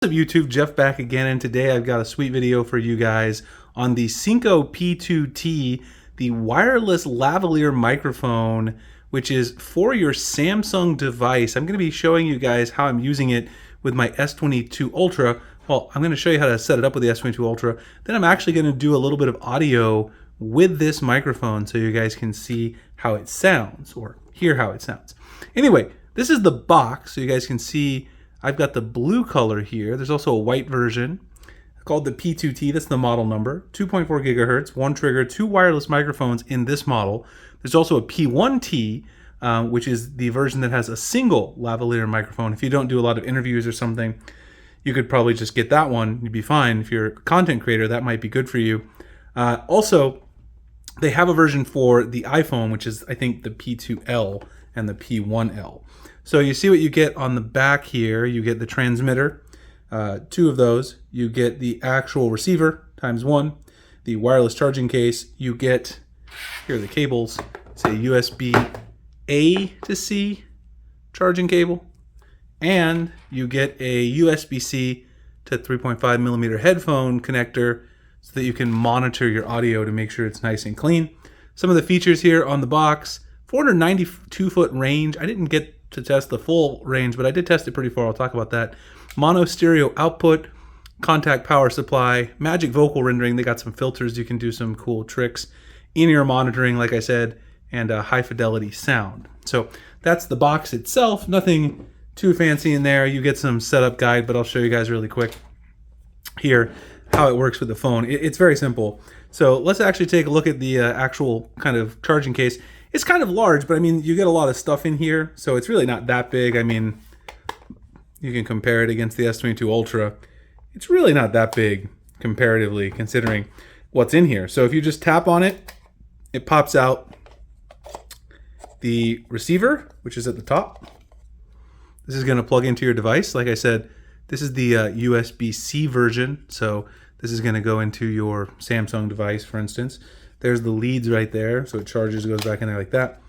What's up YouTube, Jeff back again, and today I've got a sweet video for you guys on the Synco P2T, the wireless lavalier microphone, which is for your Samsung device. I'm going to be showing you guys how I'm using it with my S22 Ultra. Well, I'm going to show you how to set it up with the S22 Ultra. Then I'm actually going to do a little bit of audio with this microphone so you guys can see how it sounds, or hear how it sounds. Anyway, this is the box, so you guys can see I've got the blue color here. There's also a white version called the P2T. That's the model number. 2.4 gigahertz, one trigger, two wireless microphones in this model. There's also a P1T, which is the version that has a single lavalier microphone. If you don't do a lot of interviews or something, you could probably just get that one. You'd be fine. If you're a content creator, that might be good for you. Also, they have a version for the iPhone, which is, I think, the P2L and the P1L. So you see what you get on the back here. You get the transmitter, two of those. You get the actual receiver times one, the wireless charging case. You get, here are the cables. It's a USB A to C charging cable. And you get a USB-C to 3.5 millimeter headphone connector so that you can monitor your audio to make sure it's nice and clean. Some of the features here on the box: 492 foot range. I didn't get to test the full range, but I did test it pretty far. I'll talk about that. Mono stereo output, contact power supply, magic vocal rendering. They got some filters. You can do some cool tricks. In-ear monitoring, like I said, and a high fidelity sound. So that's the box itself. Nothing too fancy in there. You get some setup guide, but I'll show you guys really quick here how it works with the phone. It's very simple. So let's actually take a look at the actual kind of charging case. It's kind of large, but I mean, you get a lot of stuff in here, so it's really not that big. I mean, you can compare it against the S22 Ultra. It's really not that big comparatively, considering what's in here. So if you just tap on it, it pops out the receiver, which is at the top. This is going to plug into your device. Like I said, this is the USB-C version, so this is going to go into your Samsung device, for instance. There's the leads right there, so it charges, goes back in there like that.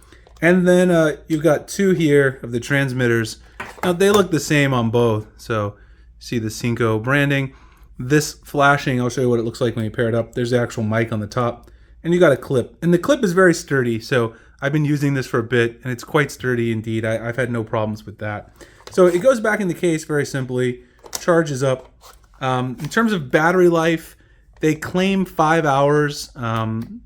And then you've got two here of the transmitters. Now they look the same on both, so see the Synco branding. This flashing, I'll show you what it looks like when you pair it up. There's the actual mic on the top, and you got a clip. And the clip is very sturdy, so I've been using this for a bit, and it's quite sturdy indeed. I've had no problems with that. So it goes back in the case very simply, charges up. In terms of battery life, they claim 5 hours, and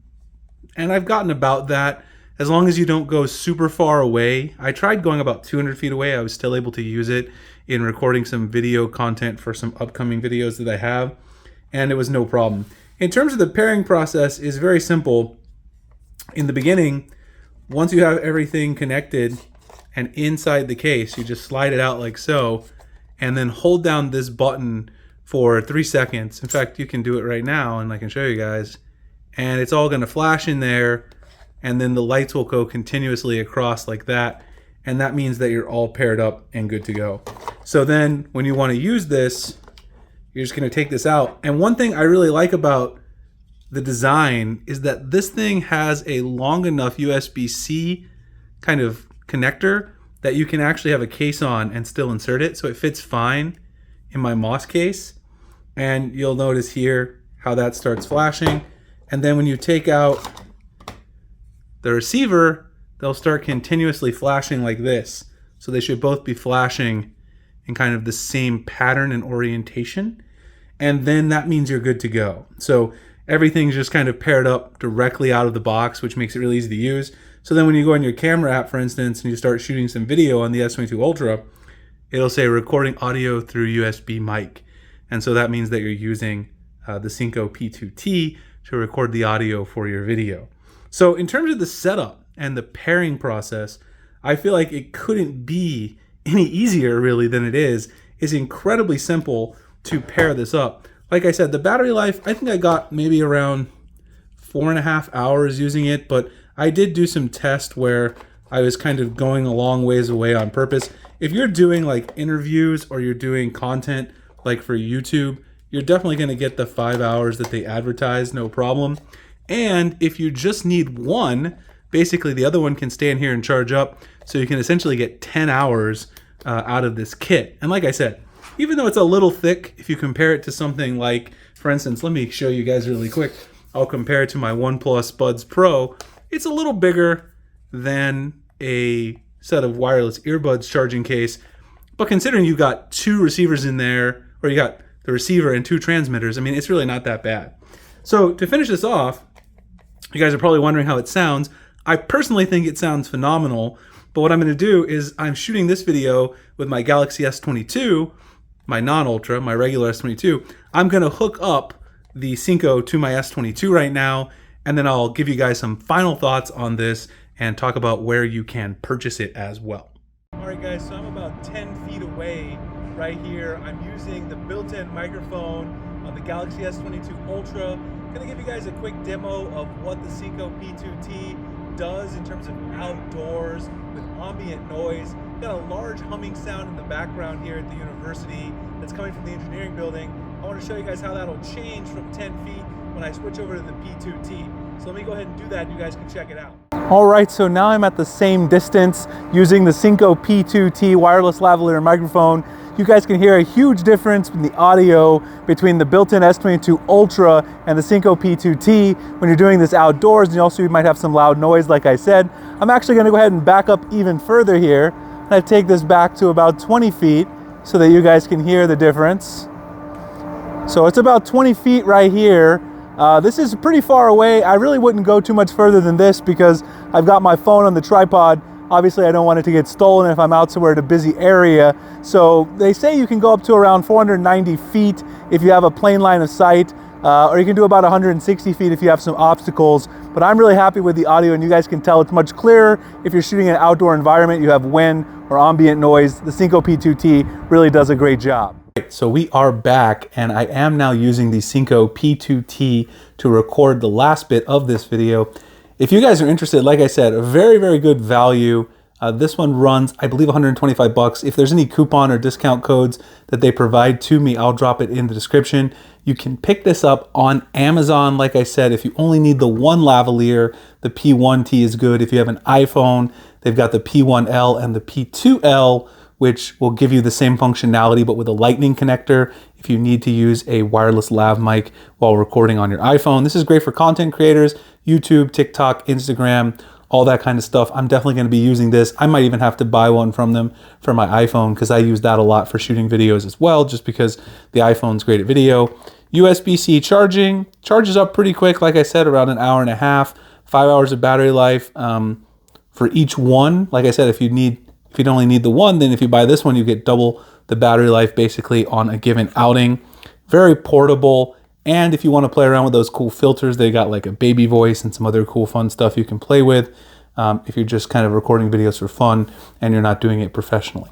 I've gotten about that, as long as you don't go super far away. I tried going about 200 feet away. I was still able to use it in recording some video content for some upcoming videos that I have, and it was no problem. In terms of the pairing process, is very simple. In the beginning, once you have everything connected and inside the case, you just slide it out like so, and then hold down this button for 3 seconds. In fact, you can do it right now, and I can show you guys. And it's all going to flash in there, and then the lights will go continuously across like that, and that means that you're all paired up and good to go. So then when you want to use this, you're just going to take this out. And one thing I really like about the design is that this thing has a long enough USB-C kind of connector that you can actually have a case on and still insert it, so it fits fine in my Moss case. And you'll notice here how that starts flashing. And then when you take out the receiver, they'll start continuously flashing like this. So they should both be flashing in kind of the same pattern and orientation. And then that means you're good to go. So everything's just kind of paired up directly out of the box, which makes it really easy to use. So then when you go on your camera app, for instance, and you start shooting some video on the S22 Ultra, it'll say recording audio through USB mic. And so that means that you're using the Synco P2T to record the audio for your video. So in terms of the setup and the pairing process, I feel like it couldn't be any easier really than it is. It's incredibly simple to pair this up. Like I said, the battery life, I think I got maybe around 4.5 hours using it, but I did do some tests where I was kind of going a long ways away on purpose. If you're doing like interviews or you're doing content like for YouTube, you're definitely going to get the 5 hours that they advertise, no problem. And if you just need one, basically the other one can stay in here and charge up, so you can essentially get 10 hours out of this kit. And like I said, even though it's a little thick, if you compare it to something like, for instance, let me show you guys really quick. I'll compare it to my OnePlus Buds Pro. It's a little bigger than a set of wireless earbuds charging case, but considering you got 2 receivers in there, or you got the receiver and 2 transmitters, I mean, it's really not that bad. So to finish this off, you guys are probably wondering how it sounds. I personally think it sounds phenomenal, but what I'm going to do is I'm shooting this video with my Galaxy S22, my non-Ultra, my regular S22. I'm going to hook up the Synco to my S22 right now, and then I'll give you guys some final thoughts on this and talk about where you can purchase it as well. All right, guys, so I'm about 10 feet away right here. I'm using the built-in microphone on the Galaxy S22 Ultra. I'm gonna give you guys a quick demo of what the Synco P2T does in terms of outdoors with ambient noise. Got a large humming sound in the background here at the university that's coming from the engineering building. I want to show you guys how that'll change from 10 feet when I switch over to the P2T. So let me go ahead and do that and you guys can check it out. All right, so now I'm at the same distance using the Synco P2T wireless lavalier microphone. You guys can hear a huge difference in the audio between the built-in S22 Ultra and the Synco P2T when you're doing this outdoors, and also you might have some loud noise like I said. I'm actually going to go ahead and back up even further here, and I take this back to about 20 feet so that you guys can hear the difference. So it's about 20 feet right here. This is pretty far away. I really wouldn't go too much further than this because I've got my phone on the tripod. Obviously, I don't want it to get stolen if I'm out somewhere at a busy area. So they say you can go up to around 490 feet if you have a plain line of sight, or you can do about 160 feet if you have some obstacles. But I'm really happy with the audio, and you guys can tell it's much clearer if you're shooting in an outdoor environment, you have wind or ambient noise. The Synco P2T really does a great job. So we are back, and I am now using the Synco P2T to record the last bit of this video. If you guys are interested, like I said, a very, very good value. This one runs, I believe, 125 bucks. If there's any coupon or discount codes that they provide to me, I'll drop it in the description. You can pick this up on Amazon. Like I said, if you only need the one lavalier, the P1T is good. If you have an iPhone, they've got the P1L and the P2L, which will give you the same functionality but with a lightning connector if you need to use a wireless lav mic while recording on your iPhone. This is great for content creators, YouTube, TikTok, Instagram, all that kind of stuff. I'm definitely going to be using this. I might even have to buy one from them for my iPhone because I use that a lot for shooting videos as well, just because the iPhone's great at video. USB-C charging, charges up pretty quick, like I said, around an hour and a half, 5 hours of battery life for each one. Like I said, if you only need the one, then if you buy this one, you get double the battery life basically on a given outing. Very portable. And if you want to play around with those cool filters, they got like a baby voice and some other cool fun stuff you can play with if you're just kind of recording videos for fun and you're not doing it professionally.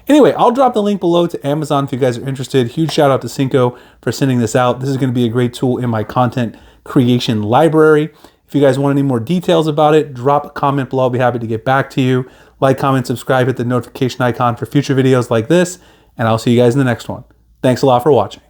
Anyway, I'll drop the link below to Amazon if you guys are interested. Huge shout out to Synco for sending this out. This is going to be a great tool in my content creation library. If you guys want any more details about it, drop a comment below. I'll be happy to get back to you. Like, comment, subscribe, hit the notification icon for future videos like this, and I'll see you guys in the next one. Thanks a lot for watching.